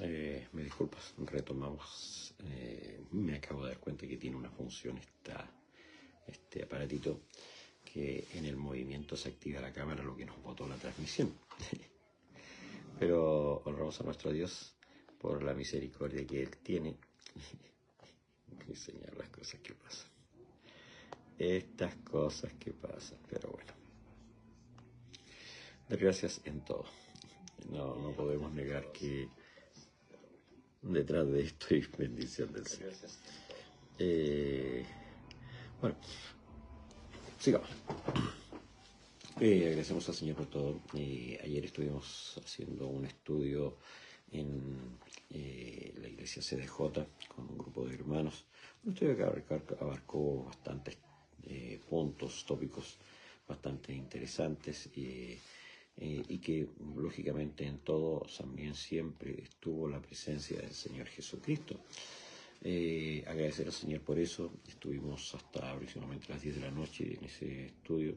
Me disculpas, retomamos. Me acabo de dar cuenta que tiene una función este aparatito que en el movimiento se activa la cámara, lo que nos botó la transmisión. Pero honramos a nuestro Dios por la misericordia que Él tiene. Y señalar las cosas que pasan. Estas cosas que pasan, pero bueno. Dar gracias en todo. No podemos negar que detrás de esto hay bendición del Señor. Bueno, sigamos. Agradecemos al Señor por todo. Ayer estuvimos haciendo un estudio en la iglesia CDJ con un grupo de hermanos. Un estudio que abarcó bastantes puntos, tópicos bastante interesantes y que lógicamente en todo también siempre estuvo la presencia del Señor Jesucristo. Agradecer al Señor por eso. Estuvimos hasta aproximadamente las 10 de la noche en ese estudio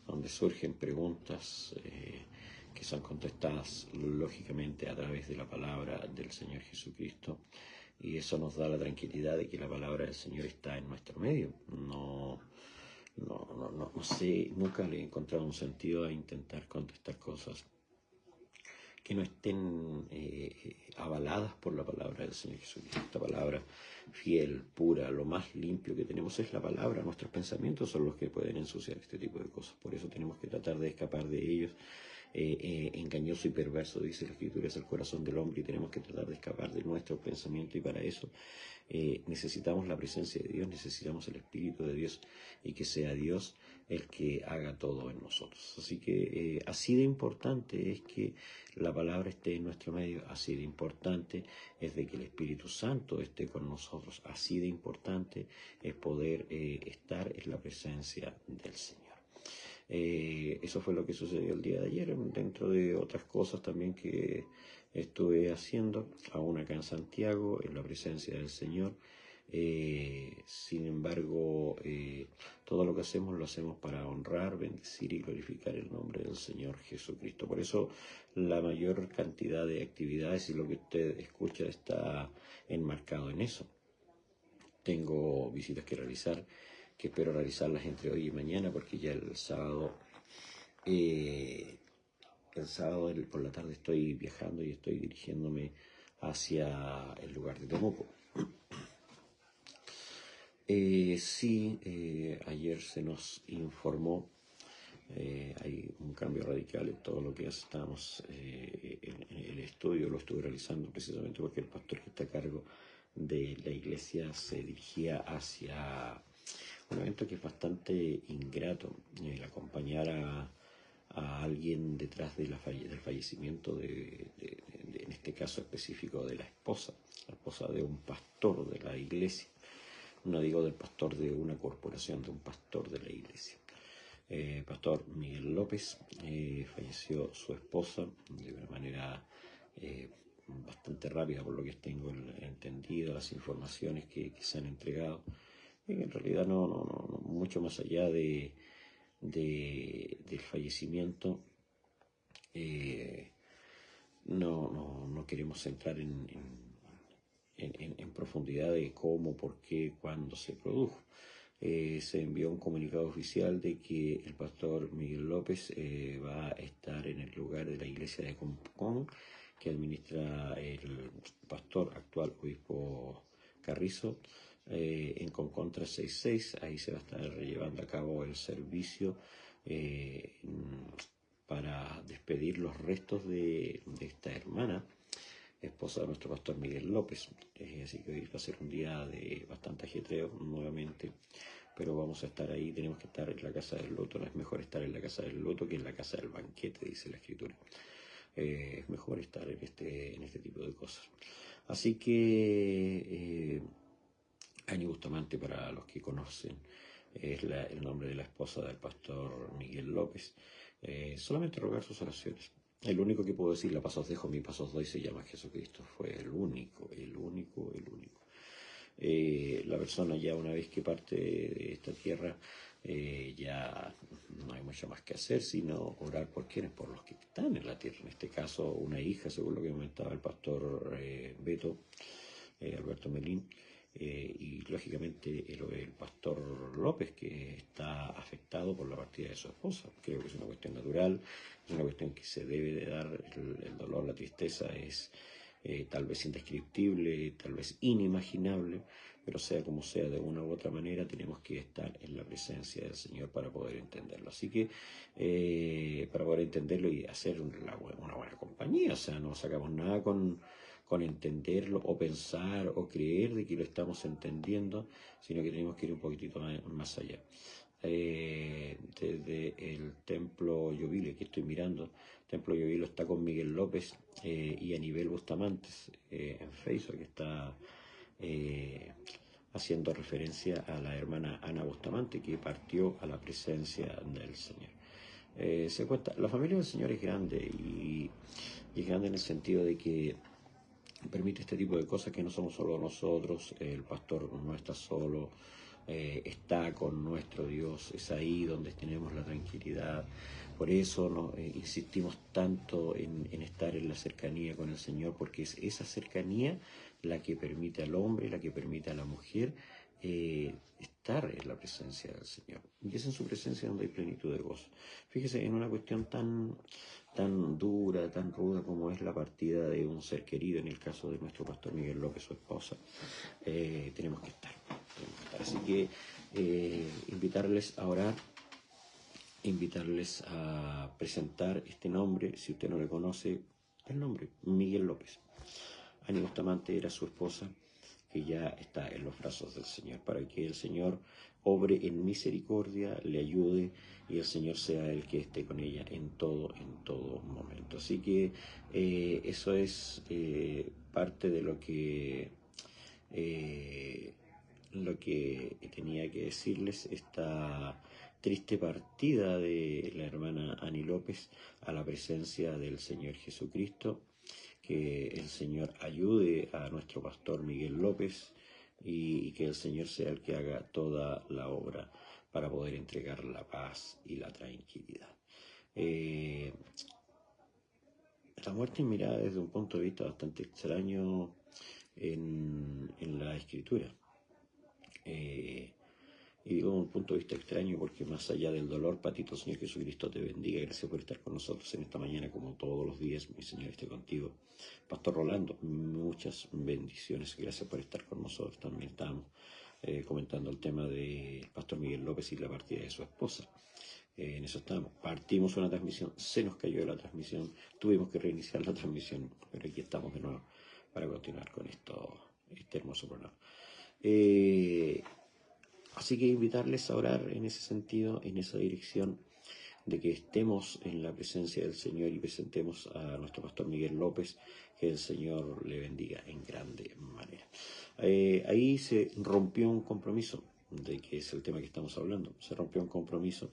donde surgen preguntas que son contestadas lógicamente a través de la palabra del Señor Jesucristo, y eso nos da la tranquilidad de que la palabra del Señor está en nuestro medio. No sé, nunca le he encontrado un sentido a intentar contestar cosas que no estén avaladas por la palabra del Señor Jesucristo. Esta palabra fiel, pura, lo más limpio que tenemos es la palabra. Nuestros pensamientos son los que pueden ensuciar este tipo de cosas. Por eso tenemos que tratar de escapar de ellos. Engañoso y perverso, dice la Escritura, es el corazón del hombre, y tenemos que tratar de escapar de nuestro pensamiento, y para eso necesitamos la presencia de Dios, necesitamos el Espíritu de Dios, y que sea Dios el que haga todo en nosotros. Así que así de importante es que la palabra esté en nuestro medio, así de importante es de que el Espíritu Santo esté con nosotros, así de importante es poder estar en la presencia del Señor. Eso fue lo que sucedió el día de ayer, dentro de otras cosas también que estuve haciendo, aún acá en Santiago, en la presencia del Señor. Sin embargo, todo lo que hacemos lo hacemos para honrar, bendecir y glorificar el nombre del Señor Jesucristo. Por eso la mayor cantidad de actividades y lo que usted escucha está enmarcado en eso. Tengo visitas que realizar, que espero realizarlas entre hoy y mañana, porque ya el sábado por la tarde estoy viajando y estoy dirigiéndome hacia el lugar de Temuco. Ayer se nos informó, hay un cambio radical en todo lo que estamos en el estudio. Lo estuve realizando precisamente porque el pastor que está a cargo de la iglesia se dirigía hacia un evento que es bastante ingrato, el acompañar a alguien detrás de del fallecimiento en este caso específico de la esposa de un pastor de la iglesia. No digo del pastor de una corporación, de un pastor de la iglesia. Pastor Miguel López, falleció su esposa de una manera bastante rápida, por lo que tengo entendido, las informaciones que se han entregado. En realidad no mucho más allá del fallecimiento, no queremos entrar en profundidad de cómo, por qué, cuándo se produjo. Se envió un comunicado oficial de que el pastor Miguel López va a estar en el lugar de la iglesia de Compón, que administra el pastor actual obispo Carrizo, en Concón 366. Ahí se va a estar llevando a cabo el servicio para despedir los restos de esta hermana, esposa de nuestro pastor Miguel López. Así que hoy va a ser un día de bastante ajetreo nuevamente, pero vamos a estar ahí. Tenemos que estar en la casa del luto. No es mejor estar en la casa del luto que en la casa del banquete, dice la Escritura. Es mejor estar en este tipo de cosas. Así que Ani Bustamante, para los que conocen, es el nombre de la esposa del pastor Miguel López. Solamente rogar sus oraciones. El único que puedo decir, la paz os dejo, mi paz os doy, se llama Jesucristo. Fue el único. La persona, ya una vez que parte de esta tierra, ya no hay mucho más que hacer, sino orar por quienes, por los que están en la tierra. En este caso, una hija, según lo que comentaba el pastor Beto, Alberto Melín, y lógicamente el pastor López, que está afectado por la partida de su esposa. Creo que es una cuestión natural, es una cuestión que se debe de dar. El dolor, la tristeza es tal vez indescriptible, tal vez inimaginable, pero sea como sea, de una u otra manera tenemos que estar en la presencia del Señor para poder entenderlo. Así que para poder entenderlo y hacer una buena compañía, o sea, no sacamos nada con entenderlo o pensar o creer de que lo estamos entendiendo, sino que tenemos que ir un poquitito más allá. Desde el Templo Llovile que estoy mirando, Templo Llovile está con Miguel López y Anibel Bustamantes en Facebook, que está haciendo referencia a la hermana Ana Bustamante, que partió a la presencia del Señor. Se cuenta, la familia del Señor es grande y es grande en el sentido de que permite este tipo de cosas, que no somos solo nosotros, el pastor no está solo, está con nuestro Dios, es ahí donde tenemos la tranquilidad. Por eso insistimos tanto en estar en la cercanía con el Señor, porque es esa cercanía la que permite al hombre, la que permite a la mujer estar en la presencia del Señor. Y es en su presencia donde hay plenitud de gozo. Fíjese, en una cuestión tan dura, tan ruda como es la partida de un ser querido, en el caso de nuestro pastor Miguel López, su esposa, tenemos que estar. Así que invitarles a orar, invitarles a presentar este nombre, si usted no le conoce, el nombre, Miguel López. Ani Bustamante era su esposa, que ya está en los brazos del Señor, para que el Señor obre en misericordia, le ayude y el Señor sea el que esté con ella en todo momento. Así que eso es parte de lo que tenía que decirles, esta triste partida de la hermana Ani López a la presencia del Señor Jesucristo. Que el Señor ayude a nuestro pastor Miguel López y que el Señor sea el que haga toda la obra para poder entregar la paz y la tranquilidad. La muerte es mirada desde un punto de vista bastante extraño en la Escritura. Y digo un punto de vista extraño porque más allá del dolor, Patito, Señor Jesucristo te bendiga. Gracias por estar con nosotros en esta mañana, como todos los días. Mi Señor esté contigo. Pastor Rolando, muchas bendiciones. Gracias por estar con nosotros. También estamos comentando el tema del Pastor Miguel López y la partida de su esposa. En eso estamos. Partimos una transmisión, se nos cayó la transmisión, tuvimos que reiniciar la transmisión, pero aquí estamos de nuevo para continuar con este hermoso programa. Así que invitarles a orar en ese sentido, en esa dirección, de que estemos en la presencia del Señor y presentemos a nuestro pastor Miguel López, que el Señor le bendiga en grande manera. Ahí se rompió un compromiso, de que es el tema que estamos hablando, se rompió un compromiso,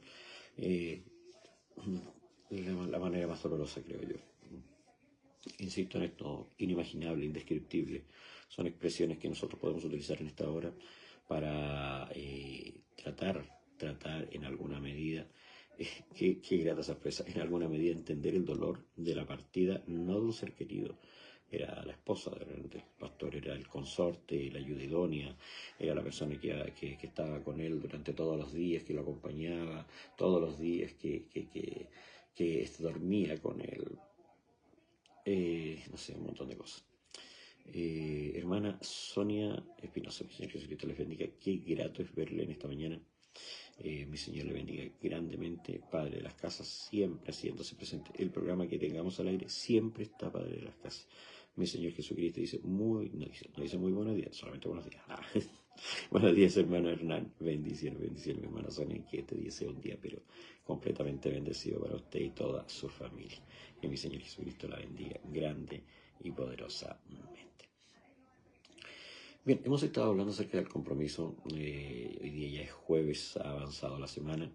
la manera más dolorosa, creo yo. Insisto en esto, inimaginable, indescriptible. Son expresiones que nosotros podemos utilizar en esta hora para tratar en alguna medida, qué grata sorpresa, en alguna medida entender el dolor de la partida, no de un ser querido. Era la esposa del pastor, era el consorte, la ayuda idónea, era la persona que estaba con él durante todos los días, que lo acompañaba, todos los días que dormía con él. No sé, un montón de cosas. Hermana Sonia Espinosa, mi Señor Jesucristo les bendiga. Qué grato es verle en esta mañana. Mi Señor le bendiga grandemente. Padre de las casas, siempre haciéndose presente. El programa que tengamos al aire siempre está Padre de las casas. Mi Señor Jesucristo dice no dice muy buenos días, solamente buenos días. Buenos días, hermano Hernán. Bendiciones, mi hermana Sonia, que este día sea un día, pero completamente bendecido para usted y toda su familia. Que mi Señor Jesucristo la bendiga grande y poderosamente. Bien, hemos estado hablando acerca del compromiso. Hoy día ya es jueves, ha avanzado la semana.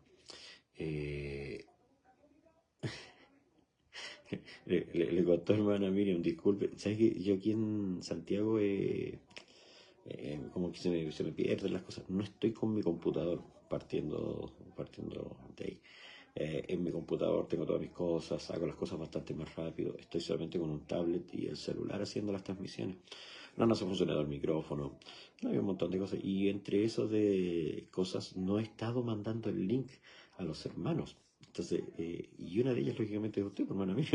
Le contó hermana Miriam, disculpe, ¿sabes que yo aquí en Santiago como que se me pierden las cosas? No estoy con mi computador, partiendo de ahí. En mi computador tengo todas mis cosas, hago las cosas bastante más rápido. Estoy solamente con un tablet y el celular haciendo las transmisiones. No se ha funcionado el micrófono. No, hay un montón de cosas. Y entre eso de cosas no he estado mandando el link a los hermanos. Entonces, y una de ellas, lógicamente, es usted, hermana mía.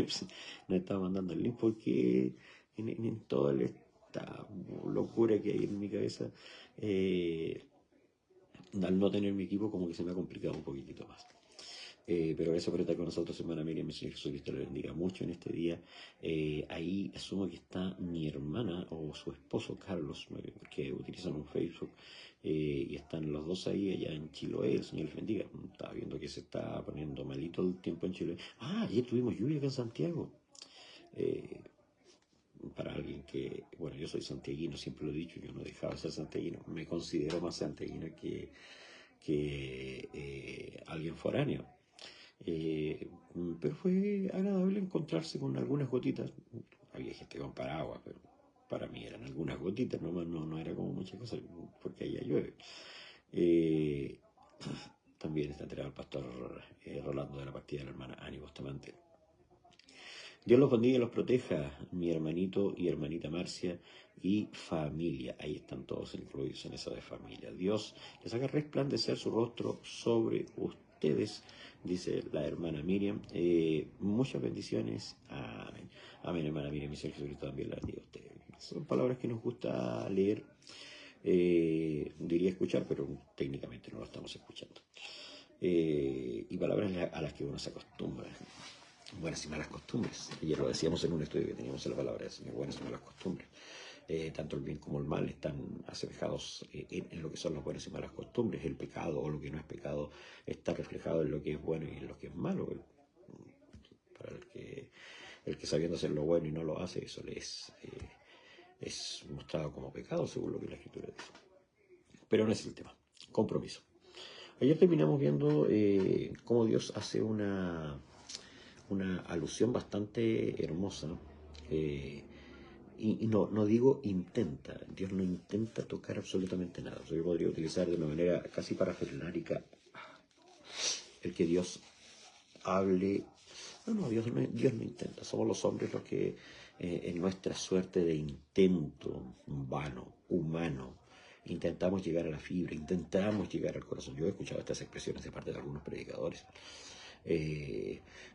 No he estado mandando el link porque en toda esta locura que hay en mi cabeza, al no tener mi equipo, como que se me ha complicado un poquitito más. Pero gracias por estar con nosotros, hermana Miriam. Mi Señor Jesucristo le bendiga mucho en este día. Ahí asumo que está mi hermana o su esposo Carlos, que utilizan un Facebook, y están los dos ahí allá en Chiloé. El Señor les bendiga. Estaba viendo que se está poniendo malito el tiempo en Chiloé. Ayer tuvimos lluvia acá en Santiago. Para alguien que, bueno, yo soy santiaguino, siempre lo he dicho, yo no dejaba de ser santiaguino, me considero más santiaguino que alguien foráneo. Pero fue agradable encontrarse con algunas gotitas. Había gente con paraguas, pero para mí eran algunas gotitas, no era como muchas cosas, porque allá llueve. También está enterado el pastor Rolando de la partida de la hermana Ani Bustamante. Dios los bendiga y los proteja, mi hermanito y hermanita Marcia y familia. Ahí están todos incluidos en esa de familia. Dios les haga resplandecer su rostro sobre ustedes, dice la hermana Miriam. Muchas bendiciones. Amén. Amén, hermana Miriam. Mi Señor Jesucristo también la bendiga a ustedes. Son palabras que nos gusta leer. Diría escuchar, pero técnicamente no lo estamos escuchando. Y palabras a las que uno se acostumbra. Buenas y malas costumbres. Ayer lo decíamos en un estudio que teníamos en la palabra del Señor, buenas y malas costumbres. Tanto el bien como el mal están asemejados en lo que son las buenas y malas costumbres. El pecado o lo que no es pecado está reflejado en lo que es bueno y en lo que es malo. Para el que sabiendo hacer lo bueno y no lo hace, eso le es mostrado como pecado, según lo que la Escritura dice. Pero no es el tema. Compromiso. Ayer terminamos viendo cómo Dios hace una alusión bastante hermosa, y no digo intenta, Dios no intenta tocar absolutamente nada. Yo podría utilizar de una manera casi parafernálica el que Dios hable. Dios no intenta, somos los hombres los que en nuestra suerte de intento vano, humano, intentamos llegar a la fibra, intentamos llegar al corazón. Yo he escuchado estas expresiones de parte de algunos predicadores.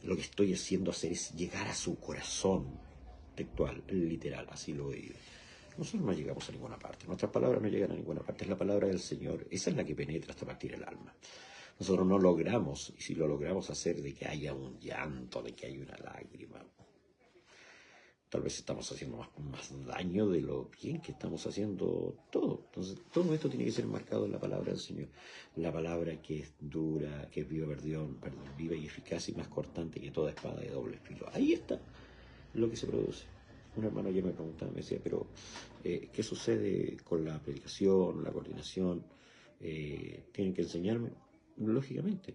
Lo que estoy haciendo es llegar a su corazón textual, literal, así lo he oído. Nosotros no llegamos a ninguna parte, nuestras palabras no llegan a ninguna parte, es la palabra del Señor, esa es la que penetra hasta partir el alma. Nosotros no logramos, y si lo logramos hacer, de que haya un llanto, de que haya una lágrima, tal vez estamos haciendo más daño de lo bien que estamos haciendo todo. Entonces, todo esto tiene que ser marcado en la palabra del Señor. La palabra que es dura, que es viva y eficaz y más cortante que toda espada de doble filo. Ahí está lo que se produce. Un hermano ayer me preguntaba, me decía, pero ¿qué sucede con la predicación, la coordinación? ¿Tienen que enseñarme? Lógicamente.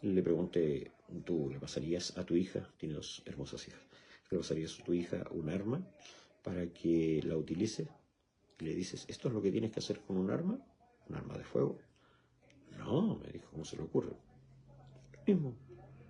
Le pregunté, ¿tú le pasarías a tu hija? Tiene 2 hermosas hijas. ¿Le pasarías a tu hija un arma para que la utilice? Y le dices, ¿esto es lo que tienes que hacer con un arma de fuego? No, me dijo, ¿cómo se le ocurre? Lo mismo,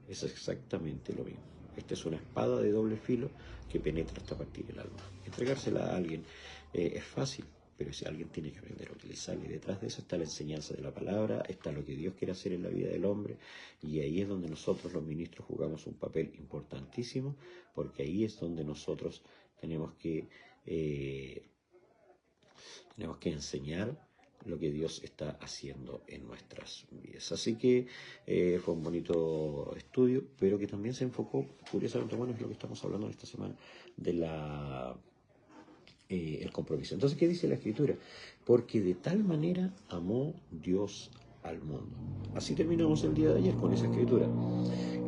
es exactamente lo mismo. Esta es una espada de doble filo que penetra hasta partir el alma. Entregársela a alguien es fácil, pero si alguien tiene que aprender a utilizarla, y detrás de eso está la enseñanza de la palabra, está lo que Dios quiere hacer en la vida del hombre, y ahí es donde nosotros los ministros jugamos un papel importantísimo, porque ahí es donde nosotros tenemos que enseñar lo que Dios está haciendo en nuestras vidas. Así que fue un bonito estudio, pero que también se enfocó, curiosamente, bueno, es lo que estamos hablando esta semana, de el compromiso. Entonces, ¿qué dice la Escritura? Porque de tal manera amó Dios al mundo. Así terminamos el día de ayer con esa Escritura,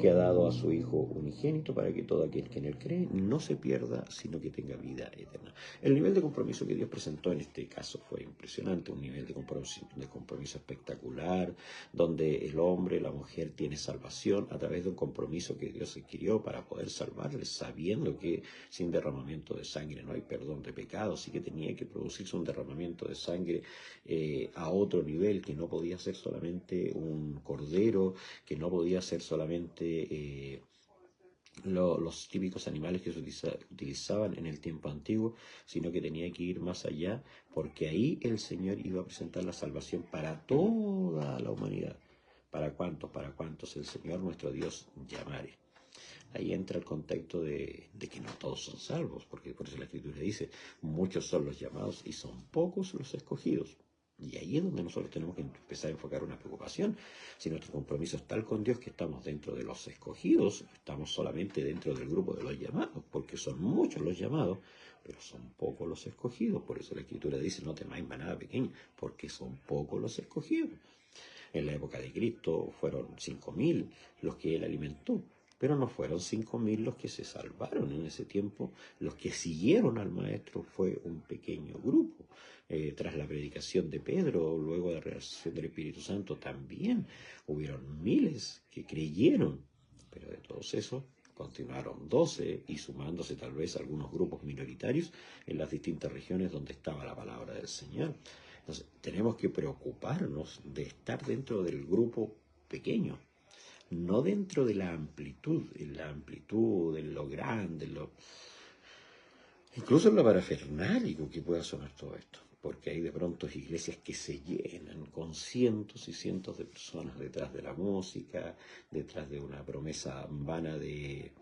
que ha dado a su Hijo unigénito para que todo aquel que en él cree no se pierda, sino que tenga vida eterna. El nivel de compromiso que Dios presentó en este caso fue impresionante, un nivel de compromiso espectacular, donde el hombre, la mujer tiene salvación a través de un compromiso que Dios adquirió para poder salvarles, sabiendo que sin derramamiento de sangre no hay perdón de pecados, y que tenía que producirse un derramamiento de sangre a otro nivel que no podía ser solamente un cordero, que no podía ser solamente los típicos animales que se utilizaban en el tiempo antiguo, sino que tenía que ir más allá, porque ahí el Señor iba a presentar la salvación para toda la humanidad. ¿Para cuántos? Para cuántos el Señor nuestro Dios llamare. Ahí entra el contexto de que no todos son salvos, porque por eso la Escritura dice, muchos son los llamados y son pocos los escogidos. Y ahí es donde nosotros tenemos que empezar a enfocar una preocupación. Si nuestro compromiso es tal con Dios que estamos dentro de los escogidos, estamos solamente dentro del grupo de los llamados, porque son muchos los llamados, pero son pocos los escogidos. Por eso la Escritura dice, no temáis manada pequeña, porque son pocos los escogidos. En la época de Cristo fueron 5.000 los que Él alimentó, pero no fueron 5.000 los que se salvaron en ese tiempo. Los que siguieron al Maestro fue un pequeño grupo. Tras la predicación de Pedro, luego de la realización del Espíritu Santo, también hubieron miles que creyeron, pero de todos esos continuaron 12 y sumándose tal vez algunos grupos minoritarios en las distintas regiones donde estaba la palabra del Señor. Entonces, tenemos que preocuparnos de estar dentro del grupo pequeño, no dentro de la amplitud, en lo grande, incluso en lo parafernálico que pueda sonar todo esto, porque hay de pronto iglesias que se llenan con cientos y cientos de personas detrás de la música, detrás de una promesa vana de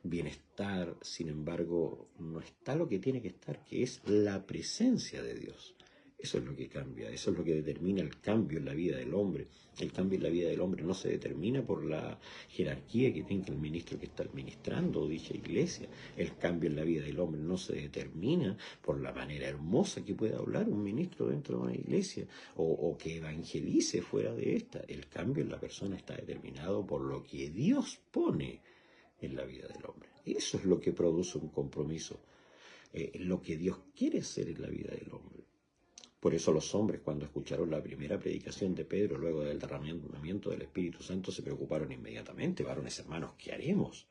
bienestar. Sin embargo, no está lo que tiene que estar, que es la presencia de Dios. Eso es lo que cambia, eso es lo que determina el cambio en la vida del hombre. El cambio en la vida del hombre no se determina por la jerarquía que tenga el ministro que está administrando dicha iglesia. El cambio en la vida del hombre no se determina por la manera hermosa que pueda hablar un ministro dentro de una iglesia o que evangelice fuera de esta. El cambio en la persona está determinado por lo que Dios pone en la vida del hombre. Eso es lo que produce un compromiso, lo que Dios quiere hacer en la vida del hombre. Por eso los hombres, cuando escucharon la primera predicación de Pedro, luego del derramamiento del Espíritu Santo, se preocuparon inmediatamente. Varones hermanos, ¿qué haremos?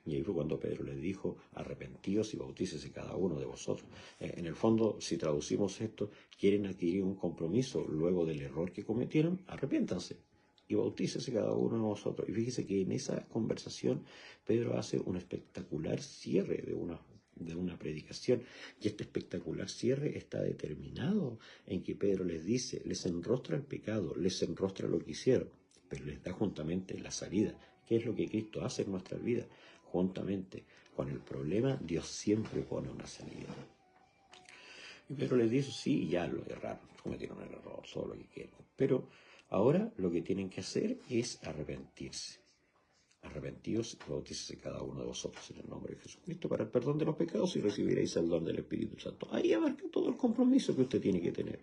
Y ahí fue cuando Pedro les dijo, arrepentíos y bautícese cada uno de vosotros. En el fondo, si traducimos esto, quieren adquirir un compromiso luego del error que cometieron, arrepiéntanse y bautícese cada uno de vosotros. Y fíjese que en esa conversación Pedro hace un espectacular cierre de una predicación, y este espectacular cierre está determinado en que Pedro les dice, les enrostra el pecado, les enrostra lo que hicieron, pero les da juntamente la salida. ¿Qué es lo que Cristo hace en nuestra vida? Juntamente con el problema, Dios siempre pone una salida. Y Pedro les dice, sí, ya lo erraron, cometieron el error, todo lo que quieran, pero ahora lo que tienen que hacer es arrepentirse. Arrepentíos y bautícese cada uno de vosotros en el nombre de Jesucristo para el perdón de los pecados y recibiréis el don del Espíritu Santo. Ahí abarca todo el compromiso que usted tiene que tener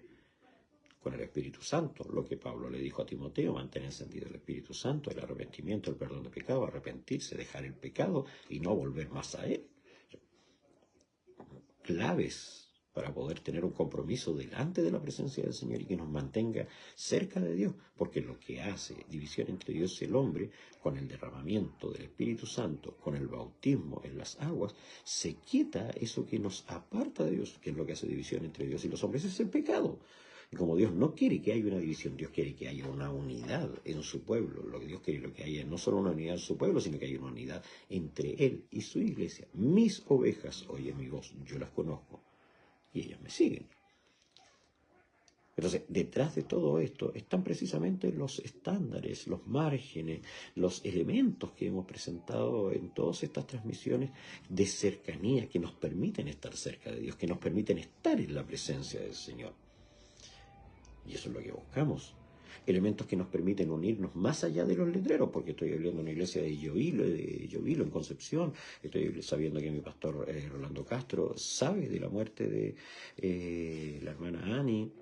con el Espíritu Santo. Lo que Pablo le dijo a Timoteo, mantener encendido el Espíritu Santo, el arrepentimiento, el perdón de pecado, arrepentirse, dejar el pecado y no volver más a él. Claves para poder tener un compromiso delante de la presencia del Señor y que nos mantenga cerca de Dios, porque lo que hace división entre Dios y el hombre, con el derramamiento del Espíritu Santo, con el bautismo en las aguas, se quita eso que nos aparta de Dios, que es lo que hace división entre Dios y los hombres, es el pecado. Y como Dios no quiere que haya una división, Dios quiere que haya una unidad en su pueblo. Lo que Dios quiere lo que haya no solo una unidad en su pueblo, sino que haya una unidad entre Él y su iglesia. Mis ovejas oyen mi voz, yo las conozco y ellas me siguen. Entonces, detrás de todo esto están precisamente los estándares, los márgenes, los elementos que hemos presentado en todas estas transmisiones de cercanía que nos permiten estar cerca de Dios, que nos permiten estar en la presencia del Señor. Y eso es lo que buscamos. Elementos que nos permiten unirnos más allá de los letreros, porque estoy hablando de una iglesia de Llovilo en Concepción, estoy sabiendo que mi pastor Rolando Castro sabe de la muerte de la hermana Ani,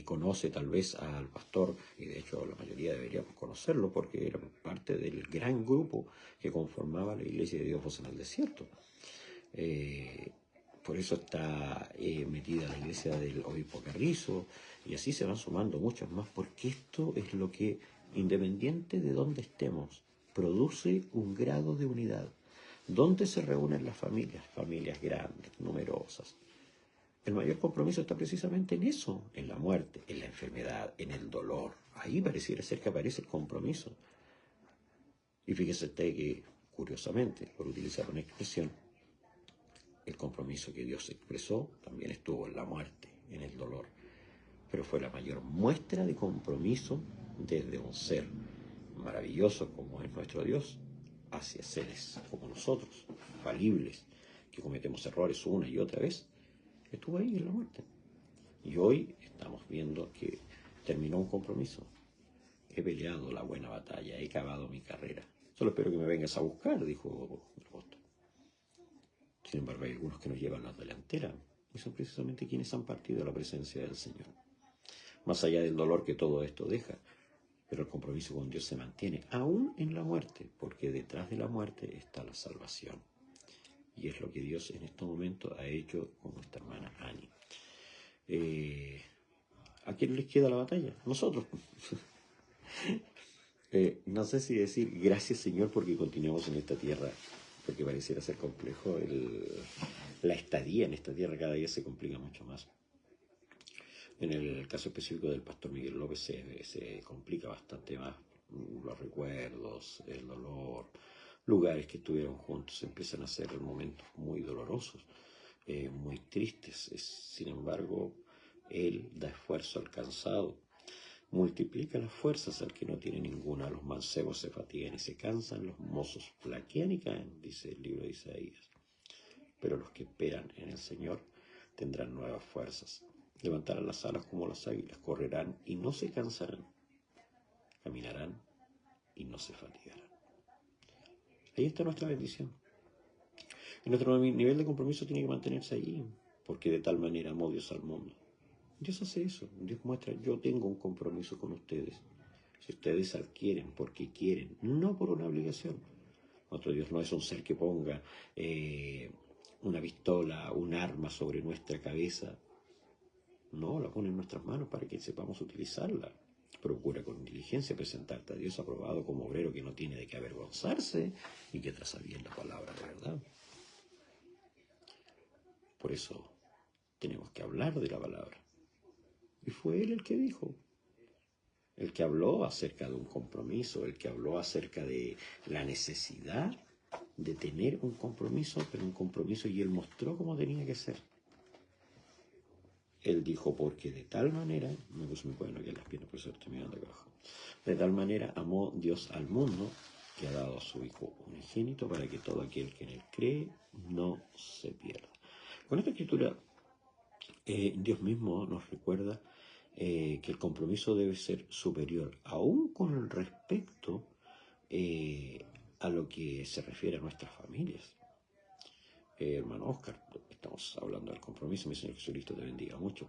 conoce tal vez al pastor, y de hecho la mayoría deberíamos conocerlo, porque era parte del gran grupo que conformaba la iglesia de Dios en el desierto. Por eso está metida la iglesia del obispo Carrizo, y así se van sumando muchos más, porque esto es lo que, independiente de dónde estemos, produce un grado de unidad. ¿Dónde se reúnen las familias? Familias grandes, numerosas. El mayor compromiso está precisamente en eso, en la muerte, en la enfermedad, en el dolor. Ahí pareciera ser que aparece el compromiso. Y fíjese usted que, curiosamente, por utilizar una expresión, el compromiso que Dios expresó también estuvo en la muerte, en el dolor. Pero fue la mayor muestra de compromiso desde un ser maravilloso como es nuestro Dios, hacia seres como nosotros, falibles, que cometemos errores una y otra vez. Estuvo ahí en la muerte. Y hoy estamos viendo que terminó un compromiso. He peleado la buena batalla, he acabado mi carrera. Solo espero que me vengas a buscar, dijo el apóstol. Sin embargo, hay algunos que nos llevan la delantera, y son precisamente quienes han partido a la presencia del Señor. Más allá del dolor que todo esto deja, pero el compromiso con Dios se mantiene, aún en la muerte, porque detrás de la muerte está la salvación. Y es lo que Dios en este momento ha hecho con nuestra hermana Annie. ¿A quién les queda la batalla? Nosotros. No sé si decir gracias, Señor, porque continuamos en esta tierra, porque pareciera ser complejo. La estadía en esta tierra cada día se complica mucho más. En el caso específico del pastor Miguel López se complica bastante más. Los recuerdos, el dolor, lugares que estuvieron juntos empiezan a ser momentos muy dolorosos, muy tristes. Sin embargo, él da esfuerzo al cansado, multiplica las fuerzas al que no tiene ninguna. Los mancebos se fatigan y se cansan, los mozos flaquean y caen, dice el libro de Isaías. Pero los que esperan en el Señor tendrán nuevas fuerzas. Levantarán las alas como las águilas, correrán y no se cansarán, caminarán y no se fatigarán. Ahí está nuestra bendición. Y nuestro nivel de compromiso tiene que mantenerse ahí, porque de tal manera amó Dios al mundo. Dios hace eso. Dios muestra, yo tengo un compromiso con ustedes. Si ustedes adquieren porque quieren, no por una obligación. Nuestro Dios no es un ser que ponga una pistola, un arma sobre nuestra cabeza. No, la pone en nuestras manos para que sepamos utilizarla. Procura con diligencia presentarte a Dios aprobado como obrero que no tiene de qué avergonzarse y que traza bien la palabra de verdad. Por eso tenemos que hablar de la palabra. Y fue Él el que dijo, el que habló acerca de un compromiso, el que habló acerca de la necesidad de tener un compromiso, pero un compromiso, y Él mostró cómo tenía que ser. Él dijo, porque de tal manera, me puse muy bueno aquí en las piernas, por eso estoy mirando acá abajo, de tal manera amó Dios al mundo, que ha dado a su Hijo unigénito, para que todo aquel que en Él cree no se pierda. Con esta escritura, Dios mismo nos recuerda que el compromiso debe ser superior, aún con respecto a lo que se refiere a nuestras familias. Hermano Oscar, estamos hablando del compromiso, mi Señor Jesucristo te bendiga mucho.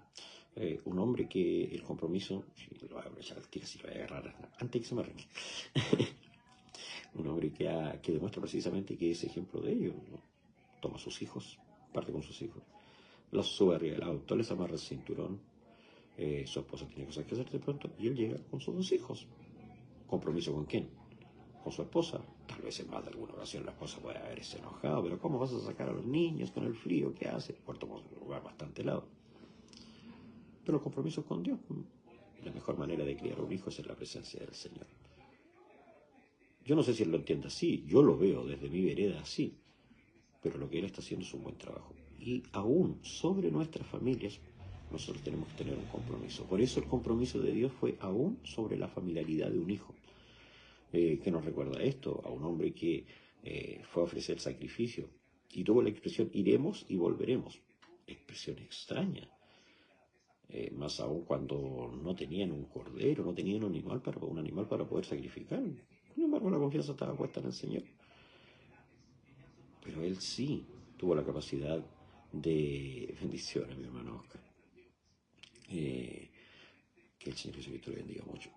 Un hombre que el compromiso, lo voy a aprovechar al tiro, si lo voy a agarrar antes que se me arranque. Un hombre que demuestra precisamente que es ejemplo de ello, ¿no? Toma a sus hijos, parte con sus hijos, los sube arriba del auto, les amarra el cinturón, su esposa tiene cosas que hacer de pronto, y él llega con sus 2 hijos. ¿Compromiso con quién? Con su esposa. Tal vez en más de alguna ocasión la esposa puede haberse enojado, pero ¿cómo vas a sacar a los niños con el frío? ¿Qué hace? Puerto Montt es un lugar bastante helado. Pero el compromiso con Dios. La mejor manera de criar a un hijo es en la presencia del Señor. Yo no sé si él lo entiende así, yo lo veo desde mi vereda así, pero lo que él está haciendo es un buen trabajo. Y aún sobre nuestras familias, nosotros tenemos que tener un compromiso. Por eso el compromiso de Dios fue aún sobre la familiaridad de un hijo. ¿Qué nos recuerda esto? A un hombre que fue a ofrecer sacrificio y tuvo la expresión iremos y volveremos. Expresión extraña. Más aún cuando no tenían un cordero, no tenían un animal para poder sacrificar. Sin embargo, la confianza estaba puesta en el Señor. Pero él sí tuvo la capacidad de bendición a mi hermano Oscar. Que el Señor Jesucristo le bendiga mucho.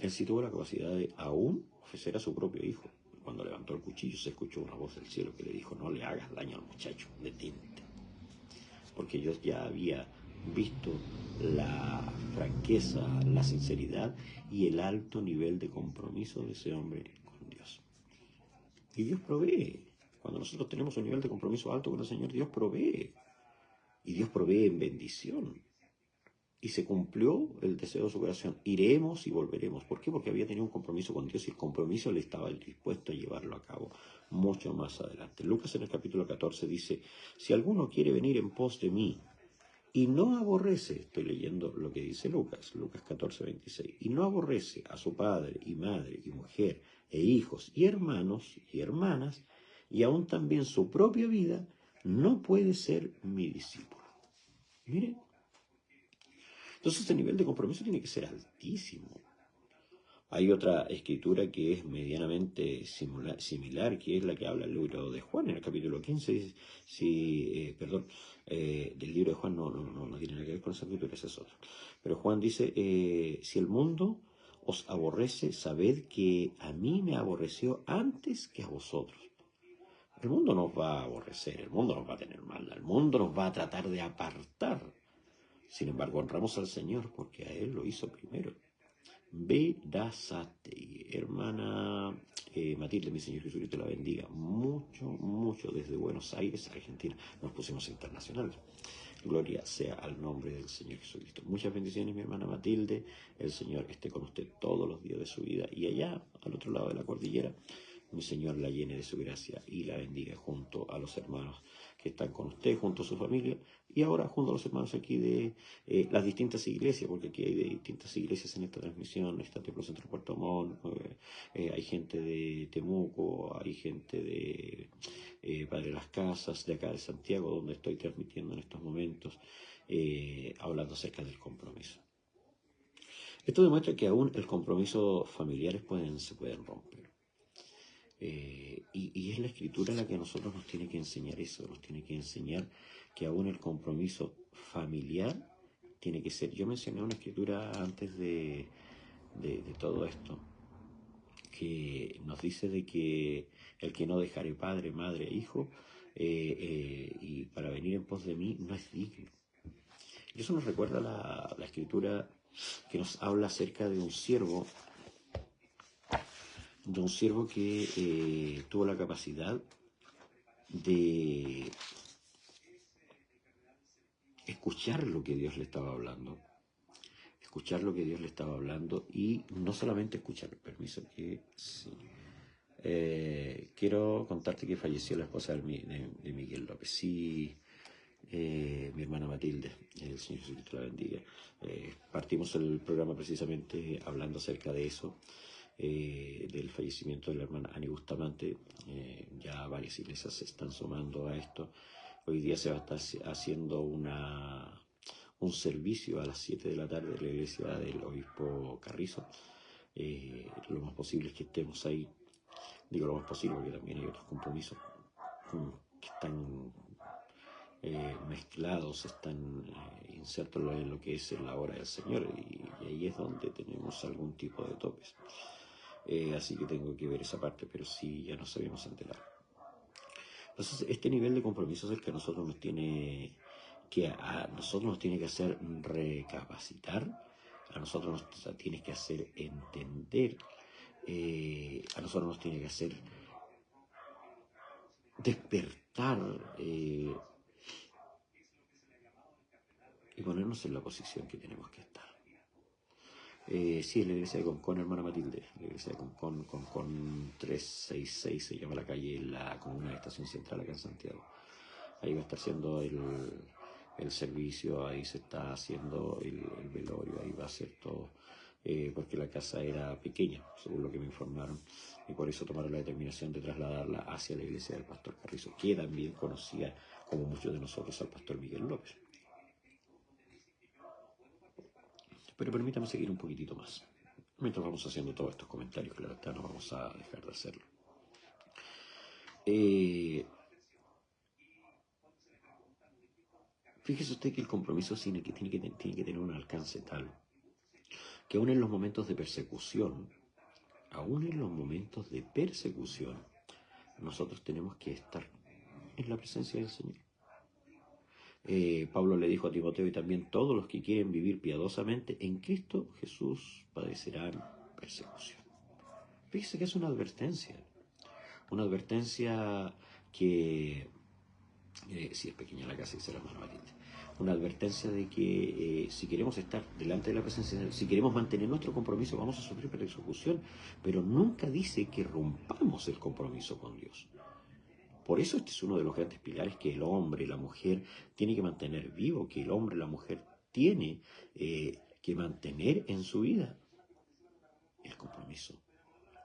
Él sí tuvo la capacidad de aún ofrecer a su propio hijo. Cuando levantó el cuchillo se escuchó una voz del cielo que le dijo, no le hagas daño al muchacho, detente. Porque Dios ya había visto la franqueza, la sinceridad y el alto nivel de compromiso de ese hombre con Dios. Y Dios provee. Cuando nosotros tenemos un nivel de compromiso alto con el Señor, Dios provee. Y Dios provee en bendición. Y se cumplió el deseo de su corazón. Iremos y volveremos. ¿Por qué? Porque había tenido un compromiso con Dios y el compromiso le estaba dispuesto a llevarlo a cabo mucho más adelante. Lucas en el capítulo 14 dice, si alguno quiere venir en pos de mí y no aborrece, estoy leyendo lo que dice Lucas, Lucas 14, 26, y no aborrece a su padre y madre y mujer e hijos y hermanos y hermanas y aún también su propia vida, no puede ser mi discípulo. Mire, entonces este nivel de compromiso tiene que ser altísimo. Hay otra escritura que es medianamente similar, que es la que habla el libro de Juan, en el capítulo 15, del libro de Juan no tiene nada que ver con esa escritura, ese es otro. Pero Juan dice, si el mundo os aborrece, sabed que a mí me aborreció antes que a vosotros. El mundo nos va a aborrecer, el mundo nos va a tener mal, el mundo nos va a tratar de apartar. Sin embargo, honramos al Señor porque a Él lo hizo primero. Vedasate, hermana Matilde, mi Señor Jesucristo la bendiga. Mucho desde Buenos Aires, Argentina. Nos pusimos internacionales. Gloria sea al nombre del Señor Jesucristo. Muchas bendiciones, mi hermana Matilde. El Señor esté con usted todos los días de su vida. Y allá, al otro lado de la cordillera, mi Señor la llene de su gracia y la bendiga junto a los hermanos que están con usted, junto a su familia, y ahora junto a los hermanos aquí de las distintas iglesias, porque aquí hay de distintas iglesias en esta transmisión. Está Templo Centro Puerto Montt, hay gente de Temuco, hay gente de Padre Las Casas, de acá de Santiago, donde estoy transmitiendo en estos momentos, hablando acerca del compromiso. Esto demuestra que aún el compromiso familiares se pueden romper. Y es la Escritura la que a nosotros nos tiene que enseñar eso, nos tiene que enseñar que aún el compromiso familiar tiene que ser. Yo mencioné una Escritura antes de todo esto, que nos dice de que el que no dejare padre, madre, hijo, y para venir en pos de mí, no es digno. Y eso nos recuerda la Escritura que nos habla acerca de un siervo que tuvo la capacidad de escuchar lo que Dios le estaba hablando, y no solamente escuchar, permiso que sí. Quiero contarte que falleció la esposa de Miguel López. Sí, mi hermana Matilde, el Señor Jesucristo la bendiga. Partimos el programa precisamente hablando acerca de eso. Del fallecimiento de la hermana Ani Bustamante. Ya varias iglesias se están sumando a esto. Hoy día se va a estar haciendo un servicio a las 7 de la tarde en la iglesia del obispo Carrizo. Lo más posible es que estemos ahí. Digo lo más posible porque también hay otros compromisos que están mezclados, están insertos en lo que es la hora del Señor, y ahí es donde tenemos algún tipo de topes. Así que tengo que ver esa parte, pero sí, ya nos sabíamos enterar. Entonces, este nivel de compromiso es el que a nosotros nos tiene que hacer recapacitar, a nosotros nos tiene que hacer entender, a nosotros nos tiene que hacer despertar y ponernos en la posición que tenemos que estar. Sí, es la iglesia de Concón, hermana Matilde. La iglesia de Concón 366 se llama la calle, la comuna de Estación Central acá en Santiago. Ahí va a estar haciendo el servicio, ahí se está haciendo el velorio, ahí va a ser todo, porque la casa era pequeña, según lo que me informaron, y por eso tomaron la determinación de trasladarla hacia la iglesia del pastor Carrizo, que también conocía, como muchos de nosotros, al pastor Miguel López. Pero permítame seguir un poquitito más. Mientras vamos haciendo todos estos comentarios, claro está, no vamos a dejar de hacerlo. Fíjese usted que el compromiso tiene que tener un alcance tal que aún en los momentos de persecución, nosotros tenemos que estar en la presencia del Señor. Pablo le dijo a Timoteo, y también todos los que quieren vivir piadosamente en Cristo Jesús padecerán persecución. Fíjese que es una advertencia que, si es pequeña la casa, dice la hermana Matilde, una advertencia de que si queremos estar delante de la presencia de Dios, si queremos mantener nuestro compromiso, vamos a sufrir persecución, pero nunca dice que rompamos el compromiso con Dios. Por eso este es uno de los grandes pilares que el hombre y la mujer tiene que mantener vivo, que el hombre y la mujer tiene que mantener en su vida el compromiso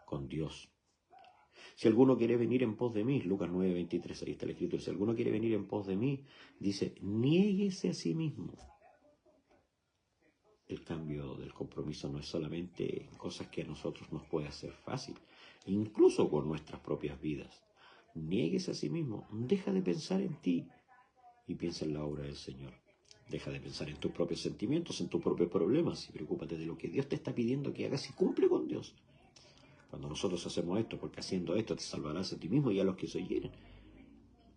con Dios. Si alguno quiere venir en pos de mí, Lucas 9:23, ahí está el escrito, si alguno quiere venir en pos de mí, dice, niéguese a sí mismo. El cambio del compromiso no es solamente cosas que a nosotros nos puede hacer fácil, incluso con nuestras propias vidas. Niéguese a sí mismo, deja de pensar en ti y piensa en la obra del Señor. Deja de pensar en tus propios sentimientos, en tus propios problemas y preocúpate de lo que Dios te está pidiendo que hagas y cumple con Dios. Cuando nosotros hacemos esto, porque haciendo esto te salvarás a ti mismo y a los que se oyeren,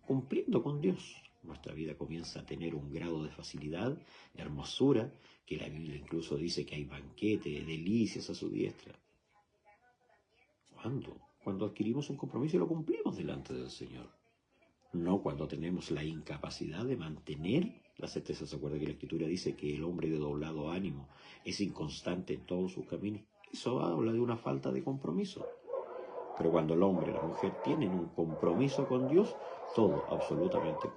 cumpliendo con Dios, nuestra vida comienza a tener un grado de facilidad, hermosura, que la Biblia incluso dice que hay banquete, delicias a su diestra. ¿Cuándo? Cuando adquirimos un compromiso y lo cumplimos delante del Señor. No cuando tenemos la incapacidad de mantener la certeza. ¿Se acuerda que la Escritura dice que el hombre de doblado ánimo es inconstante en todos sus caminos? Eso habla de una falta de compromiso. Pero cuando el hombre y la mujer tienen un compromiso con Dios, todo, absolutamente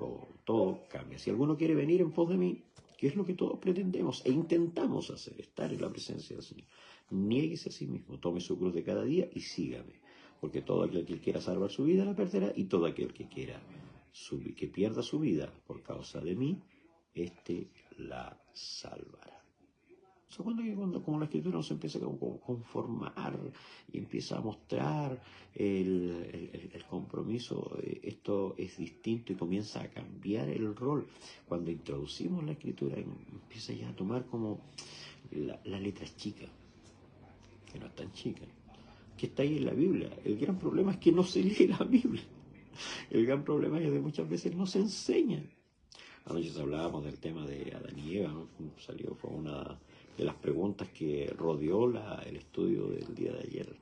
todo cambia. Si alguno quiere venir en pos de mí, que es lo que todos pretendemos e intentamos hacer, estar en la presencia del Señor, niéguese a sí mismo, tome su cruz de cada día y sígame. Porque todo aquel que quiera salvar su vida la perderá, y todo aquel que quiera que pierda su vida por causa de mí, éste la salvará. Cuando como la Escritura nos empieza a conformar y empieza a mostrar el compromiso, esto es distinto y comienza a cambiar el rol. Cuando introducimos la Escritura, empieza ya a tomar como la letra chica, que no es tan chica, que está ahí en la Biblia. El gran problema es que no se lee la Biblia. El gran problema es que muchas veces no se enseña. Anoche hablábamos del tema de Adán y Eva, ¿no? Fue una de las preguntas que rodeó el estudio del día de ayer.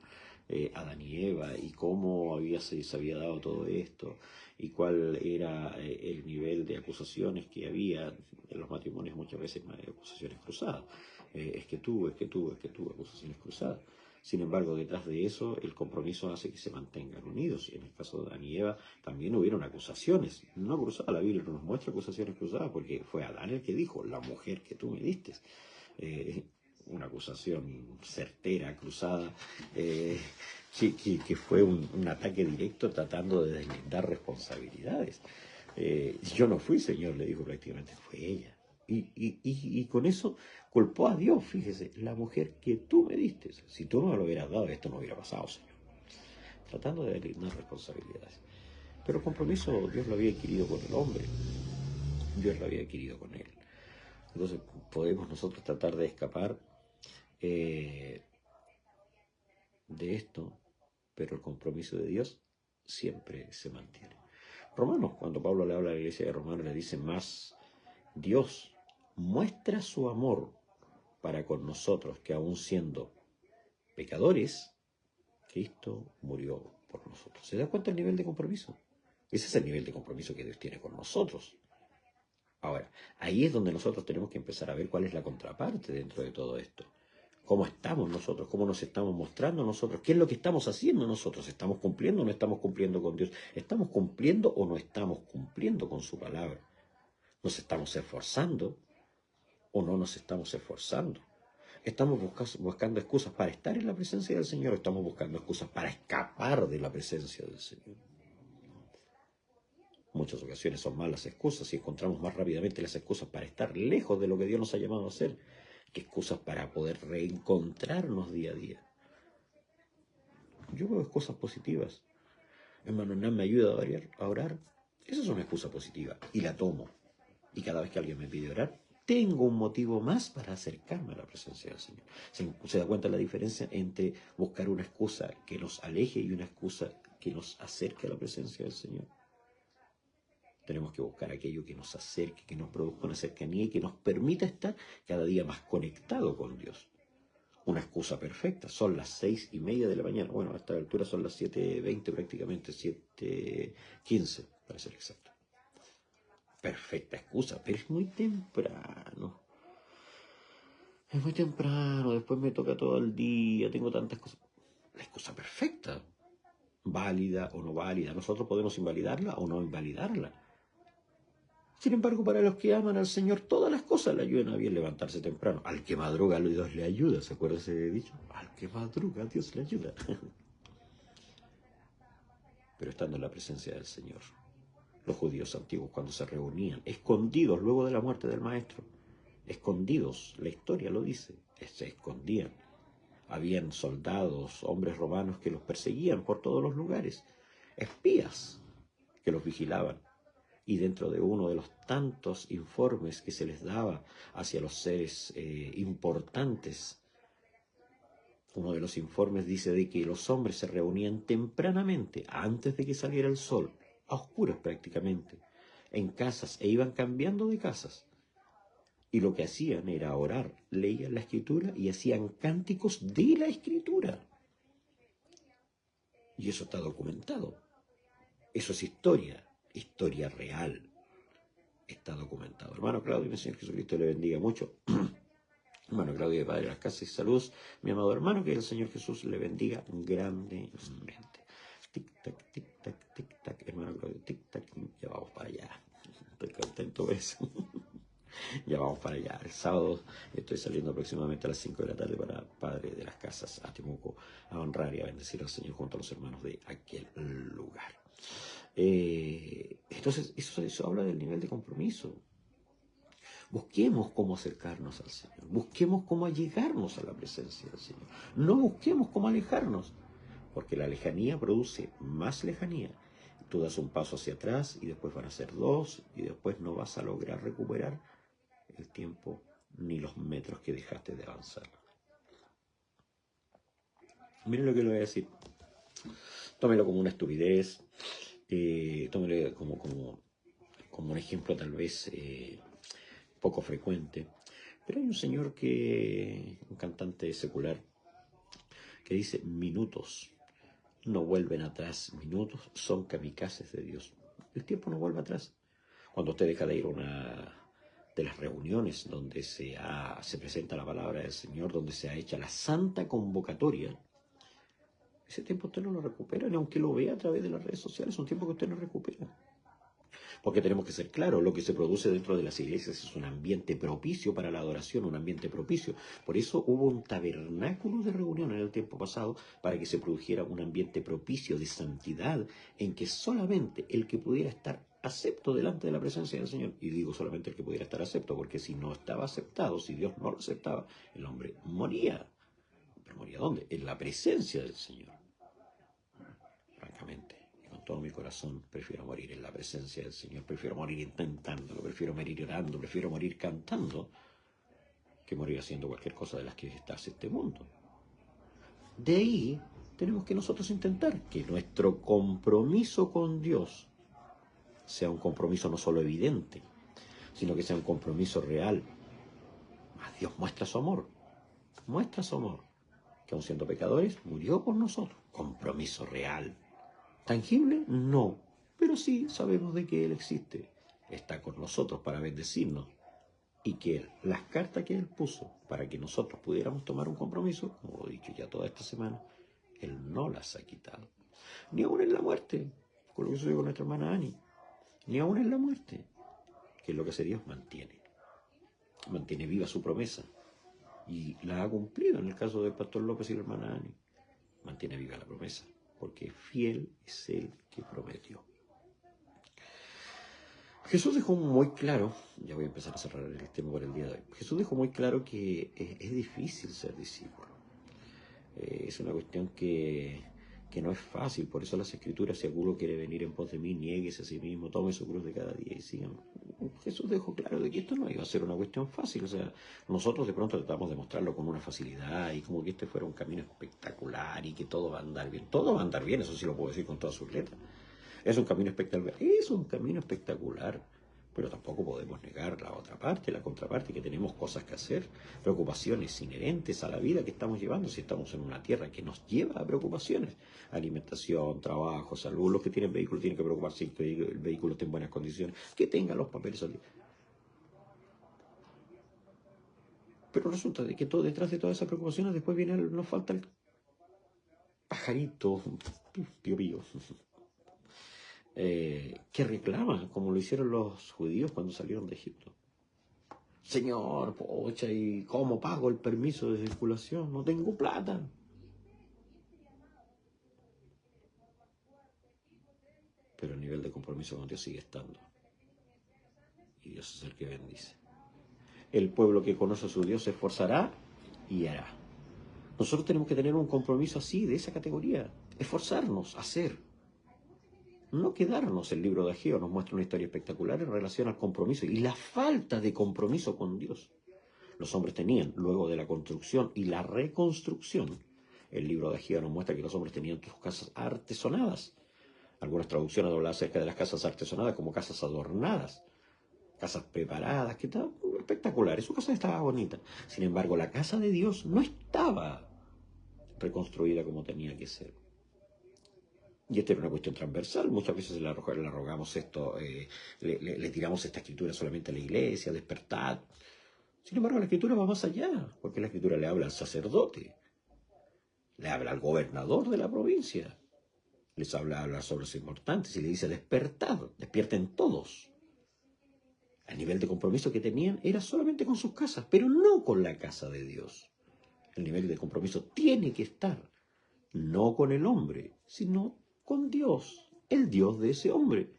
Adán y Eva, y cómo se había dado todo esto, y cuál era el nivel de acusaciones que había en los matrimonios, muchas veces acusaciones cruzadas. Es que tú, acusaciones cruzadas. Sin embargo, detrás de eso, el compromiso hace que se mantengan unidos. Y en el caso de Adán y Eva, también hubieron acusaciones. No cruzadas, la Biblia no nos muestra acusaciones cruzadas, porque fue Adán el que dijo, la mujer que tú me diste. Una acusación certera, cruzada, que fue un ataque directo tratando de deslindar responsabilidades. Yo no fui, Señor, le dijo prácticamente, fue ella. Y con eso culpó a Dios, fíjese, la mujer que tú me diste. Si tú no me lo hubieras dado, esto no hubiera pasado, Señor. Tratando de deslindar responsabilidades. Pero el compromiso Dios lo había adquirido con el hombre. Dios lo había adquirido con él. Entonces podemos nosotros tratar de escapar de esto, pero el compromiso de Dios siempre se mantiene. Romanos, cuando Pablo le habla a la iglesia de Romanos, le dice más, Dios muestra su amor para con nosotros, que aun siendo pecadores, Cristo murió por nosotros. ¿Se da cuenta el nivel de compromiso? Ese es el nivel de compromiso que Dios tiene con nosotros. Ahora, ahí es donde nosotros tenemos que empezar a ver cuál es la contraparte dentro de todo esto. ¿Cómo estamos nosotros? ¿Cómo nos estamos mostrando nosotros? ¿Qué es lo que estamos haciendo nosotros? ¿Estamos cumpliendo o no estamos cumpliendo con Dios? ¿Estamos cumpliendo o no estamos cumpliendo con su palabra? ¿Nos estamos esforzando o no nos estamos esforzando? ¿Estamos buscando excusas para estar en la presencia del Señor o estamos buscando excusas para escapar de la presencia del Señor? Muchas ocasiones son malas excusas y encontramos más rápidamente las excusas para estar lejos de lo que Dios nos ha llamado a hacer que excusas para poder reencontrarnos día a día. Yo veo excusas positivas. Hermano Hernán me ayuda a orar. Esa es una excusa positiva y la tomo. Y cada vez que alguien me pide orar, tengo un motivo más para acercarme a la presencia del Señor. ¿Se da cuenta la diferencia entre buscar una excusa que nos aleje y una excusa que nos acerque a la presencia del Señor? Tenemos que buscar aquello que nos acerque, que nos produzca una cercanía y que nos permita estar cada día más conectado con Dios. Una excusa perfecta. Son las 6:30 de la mañana. Bueno, a esta altura son las 7:20 prácticamente, 7:15 para ser exacto. perfecta excusa, pero es muy temprano. Es muy temprano, después me toca todo el día, tengo tantas cosas. La excusa perfecta, válida o no válida. Nosotros podemos invalidarla o no invalidarla. Sin embargo, para los que aman al Señor, todas las cosas le ayudan a bien levantarse temprano. Al que madruga, Dios le ayuda. ¿Se acuerda ese dicho? Al que madruga, Dios le ayuda. Pero estando en la presencia del Señor, los judíos antiguos, cuando se reunían, escondidos luego de la muerte del Maestro, escondidos, la historia lo dice, se escondían. Habían soldados, hombres romanos que los perseguían por todos los lugares, espías que los vigilaban. Y dentro de uno de los tantos informes que se les daba hacia los seres importantes, uno de los informes dice de que los hombres se reunían tempranamente, antes de que saliera el sol, a oscuras prácticamente, en casas, e iban cambiando de casas. Y lo que hacían era orar, leían la Escritura y hacían cánticos de la Escritura. Y eso está documentado. Eso es historia real. Está documentado. Hermano Claudio, mi Señor Jesucristo le bendiga mucho. Hermano Claudio de Padre de las Casas y Salud, mi amado hermano, que el Señor Jesús le bendiga grandemente. Tic-tac, tic-tac, tic-tac, hermano Claudio, tic-tac, ya vamos para allá. Estoy contento de eso. Ya vamos para allá. El sábado estoy saliendo aproximadamente a las 5 de la tarde para Padre de las Casas, a Temuco, a honrar y a bendecir al Señor junto a los hermanos de aquel lugar. Entonces, eso habla del nivel de compromiso. Busquemos cómo acercarnos al Señor. Busquemos cómo allegarnos a la presencia del Señor. No busquemos cómo alejarnos, porque la lejanía produce más lejanía. Tú das un paso hacia atrás y después van a ser dos y después no vas a lograr recuperar el tiempo ni los metros que dejaste de avanzar. Miren lo que le voy a decir. Tómelo como una estupidez. Tómelo como un ejemplo tal vez poco frecuente. Pero hay un señor un cantante secular, que dice: minutos no vuelven atrás, minutos son kamikazes de Dios. El tiempo no vuelve atrás. Cuando usted deja de ir a una de las reuniones donde se presenta la palabra del Señor, donde se ha hecho la santa convocatoria, ese tiempo usted no lo recupera, ni aunque lo vea a través de las redes sociales, es un tiempo que usted no recupera. Porque tenemos que ser claros, lo que se produce dentro de las iglesias es un ambiente propicio para la adoración, un ambiente propicio. Por eso hubo un tabernáculo de reunión en el tiempo pasado, para que se produjera un ambiente propicio de santidad, en que solamente el que pudiera estar acepto delante de la presencia del Señor, y digo solamente el que pudiera estar acepto, porque si no estaba aceptado, si Dios no lo aceptaba, el hombre moría. ¿Pero moría dónde? En la presencia del Señor. Francamente, y con todo mi corazón, prefiero morir en la presencia del Señor, prefiero morir intentándolo, prefiero morir orando, prefiero morir cantando, que morir haciendo cualquier cosa de las que hace este mundo. De ahí tenemos que nosotros intentar que nuestro compromiso con Dios sea un compromiso no solo evidente, sino que sea un compromiso real. Mas Dios muestra su amor, que aun siendo pecadores, murió por nosotros. Compromiso real. ¿Tangible? No, pero sí sabemos de que Él existe, está con nosotros para bendecirnos, y que las cartas que Él puso para que nosotros pudiéramos tomar un compromiso, como lo he dicho ya toda esta semana, Él no las ha quitado. Ni aún en la muerte, con lo que sucedió con nuestra hermana Ani, ni aún en la muerte, que es lo que hace Dios, mantiene viva su promesa, y la ha cumplido en el caso del pastor López y la hermana Ani. Mantiene viva la promesa, porque fiel es el que prometió. Jesús dejó muy claro, ya voy a empezar a cerrar el tema por el día de hoy, Jesús dejó muy claro que es difícil ser discípulo. Es una cuestión que no es fácil. Por eso las Escrituras: si alguno quiere venir en pos de mí, niéguese a sí mismo, tome su cruz de cada día y sigan. Jesús dejó claro de que esto no iba a ser una cuestión fácil. O sea, nosotros de pronto tratamos de mostrarlo con una facilidad y como que este fuera un camino espectacular y que todo va a andar bien. Todo va a andar bien, eso sí lo puedo decir con todas sus letras. Es un camino espectacular. Es un camino espectacular. Pero tampoco podemos negar la otra parte, la contraparte, que tenemos cosas que hacer, preocupaciones inherentes a la vida que estamos llevando, si estamos en una tierra que nos lleva a preocupaciones, alimentación, trabajo, salud. Los que tienen vehículo tienen que preocuparse que el vehículo esté en buenas condiciones, que tenga los papeles al día. Pero resulta de que detrás de todas esas preocupaciones después nos falta el pajarito, pío pío, que reclama, como lo hicieron los judíos cuando salieron de Egipto. Señor, pocha, ¿y cómo pago el permiso de circulación? No tengo plata. Pero el nivel de compromiso con Dios sigue estando. Y Dios es el que bendice. El pueblo que conoce a su Dios se esforzará y hará. Nosotros tenemos que tener un compromiso así, de esa categoría. Esforzarnos, hacer. No quedarnos. El libro de Ageo nos muestra una historia espectacular en relación al compromiso y la falta de compromiso con Dios. Los hombres tenían, luego de la construcción y la reconstrucción, el libro de Ageo nos muestra que los hombres tenían sus casas artesonadas. Algunas traducciones hablan acerca de las casas artesonadas como casas adornadas, casas preparadas, que estaban espectaculares. Su casa estaba bonita. Sin embargo, la casa de Dios no estaba reconstruida como tenía que ser. Y esta era una cuestión transversal. Muchas veces le arrogamos esto, le tiramos esta escritura solamente a la iglesia, despertad. Sin embargo, la escritura va más allá, porque la escritura le habla al sacerdote, le habla al gobernador de la provincia, les habla a las obras importantes y le dice despertad, despierten todos. El nivel de compromiso que tenían era solamente con sus casas, pero no con la casa de Dios. El nivel de compromiso tiene que estar no con el hombre, sino con Dios, el Dios de ese hombre.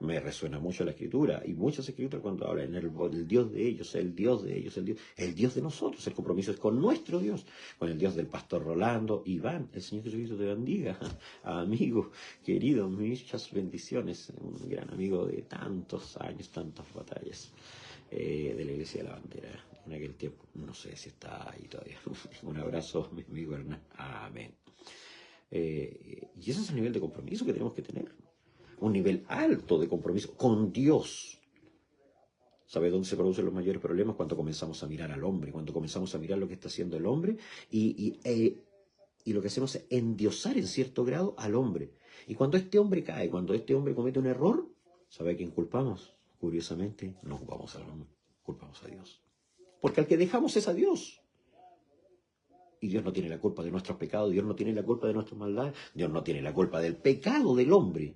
Me resuena mucho la escritura, y muchas escrituras cuando hablan el Dios de ellos, el Dios de ellos, el Dios de nosotros. El compromiso es con nuestro Dios, con el Dios del pastor Rolando, Iván. El Señor Jesucristo te bendiga, amigo querido, muchas bendiciones, un gran amigo de tantos años, tantas batallas, de la Iglesia de la Bandera. En aquel tiempo, no sé si está ahí todavía. Un abrazo, mi amigo Hernán. Amén. Y ese es el nivel de compromiso que tenemos que tener. Un nivel alto de compromiso con Dios. ¿Sabe dónde se producen los mayores problemas? Cuando comenzamos a mirar al hombre, cuando comenzamos a mirar lo que está haciendo el hombre y lo que hacemos es endiosar en cierto grado al hombre. Y cuando este hombre cae, cuando este hombre comete un error, ¿sabe a quién culpamos? Curiosamente, no culpamos al hombre, culpamos a Dios. Porque al que dejamos es a Dios. Y Dios no tiene la culpa de nuestros pecados, Dios no tiene la culpa de nuestras maldades, Dios no tiene la culpa del pecado del hombre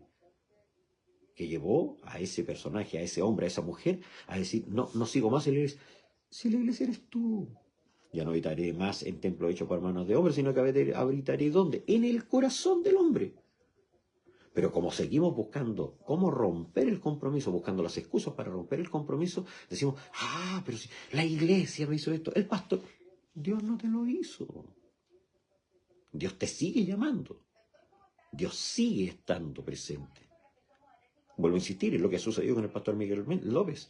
que llevó a ese personaje, a ese hombre, a esa mujer, a decir, no, no sigo más en la iglesia. Si la iglesia eres tú, ya no habitaré más en templo hecho por manos de hombres, sino que habitaré ¿dónde? En el corazón del hombre. Pero como seguimos buscando cómo romper el compromiso, buscando las excusas para romper el compromiso, decimos, pero si la iglesia me hizo esto, el pastor, Dios no te lo hizo. Dios te sigue llamando. Dios sigue estando presente. Vuelvo a insistir en lo que sucedió con el pastor Miguel López.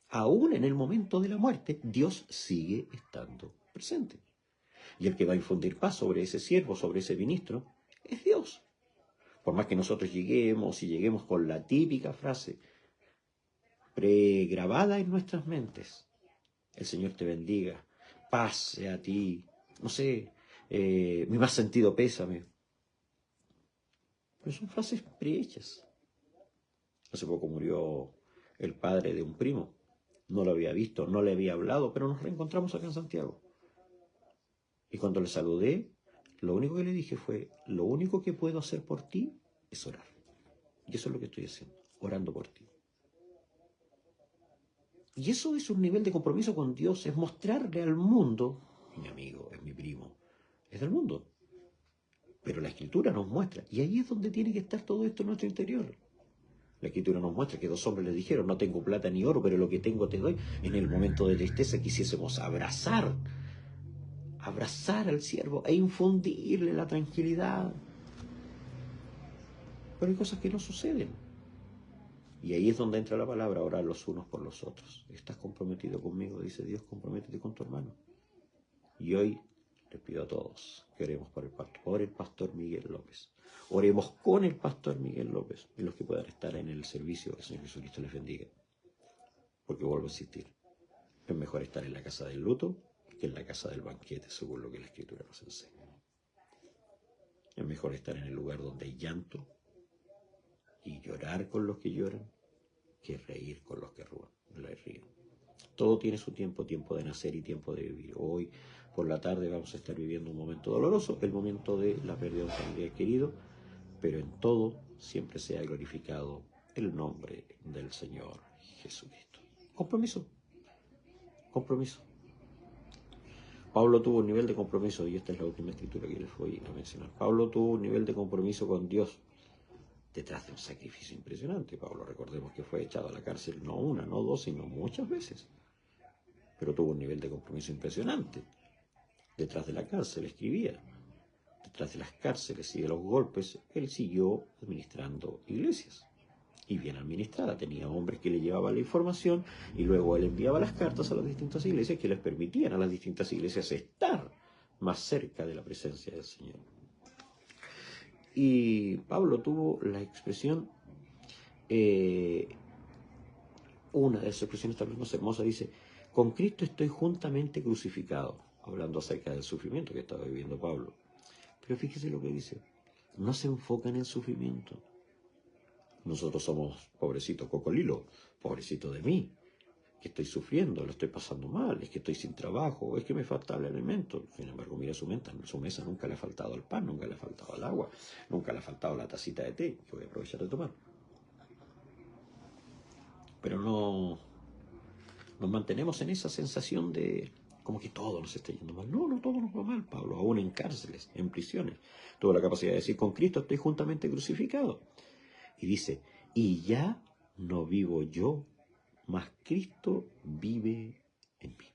Aún en el momento de la muerte, Dios sigue estando presente. Y el que va a infundir paz sobre ese siervo, sobre ese ministro, es Dios. Por más que nosotros lleguemos con la típica frase pregrabada en nuestras mentes, el Señor te bendiga, paz sea a ti, no sé, mi más sentido pésame. Pero son frases prehechas. Hace poco murió el padre de un primo. No lo había visto, no le había hablado, pero nos reencontramos acá en Santiago. Y cuando le saludé, lo único que le dije fue, lo único que puedo hacer por ti es orar. Y eso es lo que estoy haciendo, orando por ti. Y eso es un nivel de compromiso con Dios, es mostrarle al mundo, mi amigo, es mi primo, es del mundo. Pero la Escritura nos muestra, y ahí es donde tiene que estar todo esto en nuestro interior. La Escritura nos muestra que dos hombres le dijeron, no tengo plata ni oro, pero lo que tengo te doy. En el momento de tristeza quisiésemos abrazar al siervo e infundirle la tranquilidad. Pero hay cosas que no suceden. Y ahí es donde entra la palabra, orar los unos por los otros. ¿Estás comprometido conmigo? Dice Dios, comprométete con tu hermano. Y hoy les pido a todos que oremos por el pastor Miguel López. Oremos con el pastor Miguel López y los que puedan estar en el servicio. Que el Señor Jesucristo les bendiga. porque vuelvo a insistir, es mejor estar en la casa del luto que en la casa del banquete, según lo que la Escritura nos enseña. Es mejor estar en el lugar donde hay llanto y llorar con los que lloran que reír con los que ríen. Todo tiene su tiempo, tiempo de nacer y tiempo de vivir. Hoy por la tarde vamos a estar viviendo un momento doloroso, el momento de la pérdida de un familiar querido, pero en todo siempre sea glorificado el nombre del Señor Jesucristo. Compromiso, compromiso. Pablo tuvo un nivel de compromiso, y esta es la última escritura que les voy a mencionar. Pablo tuvo un nivel de compromiso con Dios detrás de un sacrificio impresionante. Pablo, recordemos que fue echado a la cárcel no una, no dos, sino muchas veces. Pero tuvo un nivel de compromiso impresionante. Detrás de la cárcel escribía. Detrás de las cárceles y de los golpes, él siguió administrando iglesias. Y bien administrada. Tenía hombres que le llevaban la información y luego él enviaba las cartas a las distintas iglesias que les permitían a las distintas iglesias estar más cerca de la presencia del Señor. Y Pablo tuvo la expresión, una de las expresiones también más hermosas, dice: con Cristo estoy juntamente crucificado, hablando acerca del sufrimiento que estaba viviendo Pablo. Pero fíjese lo que dice: no se enfoca en el sufrimiento. Nosotros somos pobrecito cocolilo, pobrecito de mí, que estoy sufriendo, lo estoy pasando mal, es que estoy sin trabajo, es que me falta el alimento. Sin embargo, mira su mesa nunca le ha faltado el pan, nunca le ha faltado el agua, nunca le ha faltado la tacita de té, que voy a aprovechar de tomar. Pero no nos mantenemos en esa sensación de como que todo nos está yendo mal. No, no todo nos va mal, Pablo, aún en cárceles, en prisiones. Tuvo la capacidad de decir: con Cristo estoy juntamente crucificado. Y dice: y ya no vivo yo, mas Cristo vive en mí.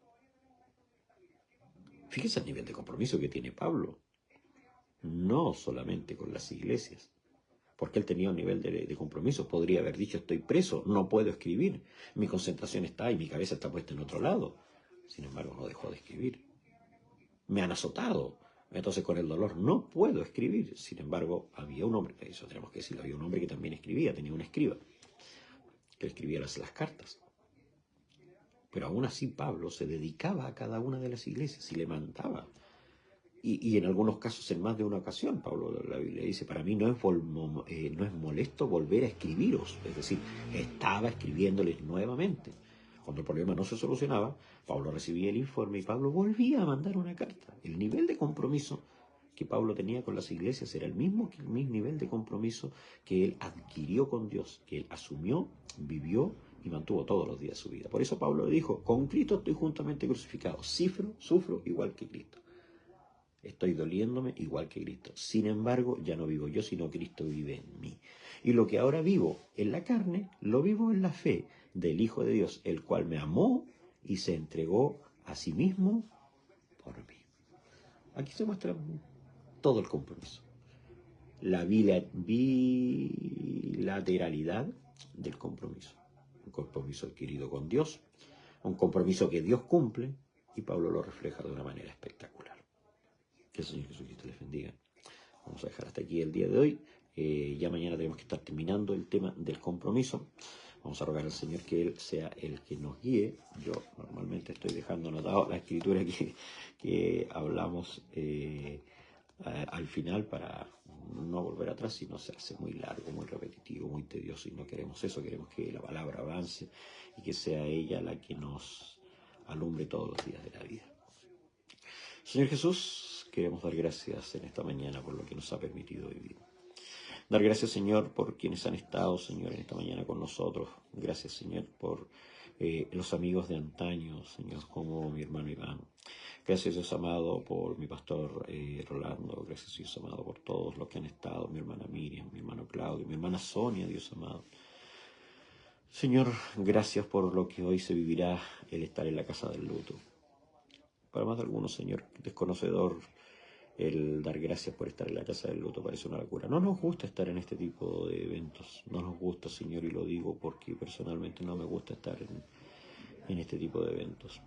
Fíjese el nivel de compromiso que tiene Pablo, no solamente con las iglesias, porque él tenía un nivel de compromiso. Podría haber dicho: estoy preso, no puedo escribir, mi concentración está y mi cabeza está puesta en otro lado. Sin embargo, no dejó de escribir. Me han azotado, entonces con el dolor no puedo escribir. Sin embargo, había un hombre, eso tenemos que decirlo, había un hombre que también escribía, tenía un escriba, que escribía las cartas. Pero aún así Pablo se dedicaba a cada una de las iglesias y le mandaba. Y en algunos casos, en más de una ocasión, Pablo, la Biblia dice: para mí no es molesto volver a escribiros. Es decir, estaba escribiéndoles nuevamente. Cuando el problema no se solucionaba, Pablo recibía el informe y Pablo volvía a mandar una carta. El nivel de compromiso que Pablo tenía con las iglesias era el mismo nivel de compromiso que él adquirió con Dios, que él asumió, vivió y mantuvo todos los días de su vida. Por eso Pablo le dijo: con Cristo estoy juntamente crucificado. Sufro igual que Cristo. Estoy doliéndome igual que Cristo. Sin embargo, ya no vivo yo, sino Cristo vive en mí. Y lo que ahora vivo en la carne, lo vivo en la fe del Hijo de Dios, el cual me amó y se entregó a sí mismo por mí. Aquí se muestra todo el compromiso. La bilateralidad del compromiso. Un compromiso adquirido con Dios, un compromiso que Dios cumple, y Pablo lo refleja de una manera espectacular. Que el Señor Jesucristo les bendiga. Vamos a dejar hasta aquí el día de hoy. Ya mañana tenemos que estar terminando el tema del compromiso. Vamos a rogar al Señor que Él sea el que nos guíe. Yo normalmente estoy dejando anotado la escritura que hablamos al final para no volver atrás, si no se hace muy largo, muy repetitivo, muy tedioso, y no queremos eso. Queremos que la palabra avance y que sea ella la que nos alumbre todos los días de la vida. Señor Jesús, queremos dar gracias en esta mañana por lo que nos ha permitido vivir. Dar gracias, Señor, por quienes han estado, Señor, en esta mañana con nosotros. Gracias, Señor, por los amigos de antaño, Señor, como mi hermano Iván. Gracias, Dios amado, por mi pastor Rolando. Gracias, Dios amado, por todos los que han estado. Mi hermana Miriam, mi hermano Claudio, mi hermana Sonia, Dios amado. Señor, gracias por lo que hoy se vivirá, el estar en la casa del luto. Para más de algunos, Señor, desconocedor, el dar gracias por estar en la casa del luto parece una locura. No nos gusta estar en este tipo de eventos. No nos gusta, Señor, y lo digo porque personalmente no me gusta estar en este tipo de eventos.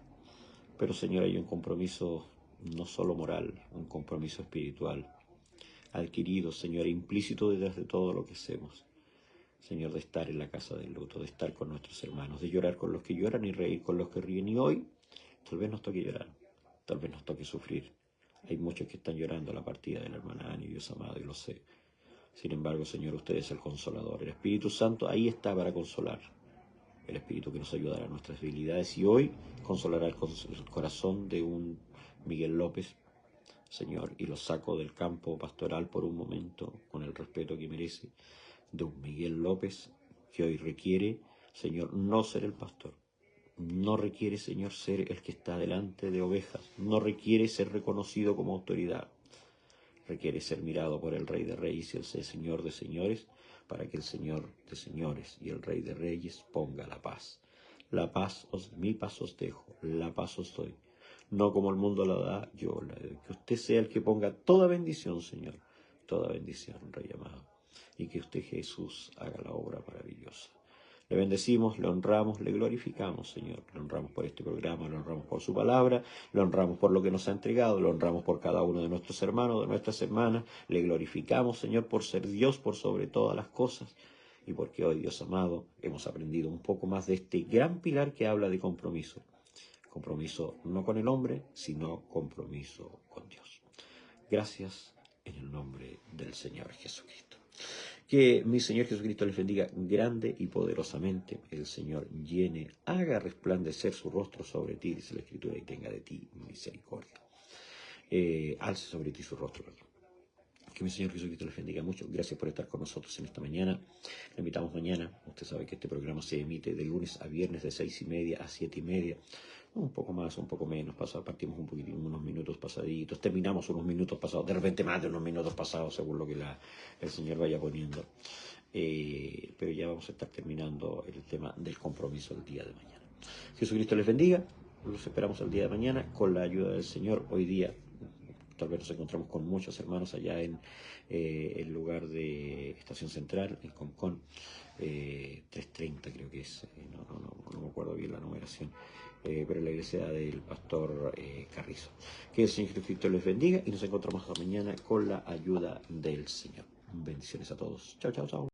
Pero, Señor, hay un compromiso no solo moral, un compromiso espiritual adquirido, Señor, implícito detrás de todo lo que hacemos. Señor, de estar en la casa del luto, de estar con nuestros hermanos, de llorar con los que lloran y reír con los que ríen. Y hoy tal vez nos toque llorar, tal vez nos toque sufrir. Hay muchos que están llorando la partida de la hermana Ani, Dios amado, y lo sé. Sin embargo, Señor, usted es el consolador. El Espíritu Santo ahí está para consolar. El Espíritu que nos ayudará a nuestras debilidades. Y hoy consolará el corazón de un Miguel López, Señor, y lo saco del campo pastoral por un momento, con el respeto que merece, de un Miguel López que hoy requiere, Señor, no ser el pastor. No requiere, Señor, ser el que está delante de ovejas. No requiere ser reconocido como autoridad. Requiere ser mirado por el Rey de Reyes y el Señor de Señores, para que el Señor de Señores y el Rey de Reyes ponga la paz. La paz, mi paz os dejo, la paz os doy. No como el mundo la da, yo la doy. Que usted sea el que ponga toda bendición, Señor, toda bendición, Rey amado. Y que usted, Jesús, haga la obra maravillosa. Le bendecimos, le honramos, le glorificamos, Señor. Le honramos por este programa, le honramos por su palabra, le honramos por lo que nos ha entregado, le honramos por cada uno de nuestros hermanos, de nuestras hermanas. Le glorificamos, Señor, por ser Dios por sobre todas las cosas. Y porque hoy, Dios amado, hemos aprendido un poco más de este gran pilar que habla de compromiso. Compromiso no con el hombre, sino compromiso con Dios. Gracias en el nombre del Señor Jesucristo. Que mi Señor Jesucristo les bendiga grande y poderosamente. El Señor llene, haga resplandecer su rostro sobre ti, dice la Escritura, y tenga de ti misericordia. Alce sobre ti su rostro, perdón. Que mi Señor Jesucristo les bendiga mucho. Gracias por estar con nosotros en esta mañana. Le invitamos mañana. Usted sabe que este programa se emite de lunes a viernes de 6:30 a 7:30. Un poco más, un poco menos. Partimos un poquitín, unos minutos pasaditos. Terminamos unos minutos pasados. De repente más de unos minutos pasados, según lo que el Señor vaya poniendo. Pero ya vamos a estar terminando el tema del compromiso el día de mañana. Jesucristo les bendiga. Los esperamos el día de mañana con la ayuda del Señor. Hoy día tal vez nos encontramos con muchos hermanos allá en el lugar de Estación Central, en Concón, 330 creo que es, no me acuerdo bien la numeración, pero la iglesia del pastor Carrizo. Que el Señor Jesucristo les bendiga y nos encontramos mañana con la ayuda del Señor. Bendiciones a todos. Chao, chao, chao.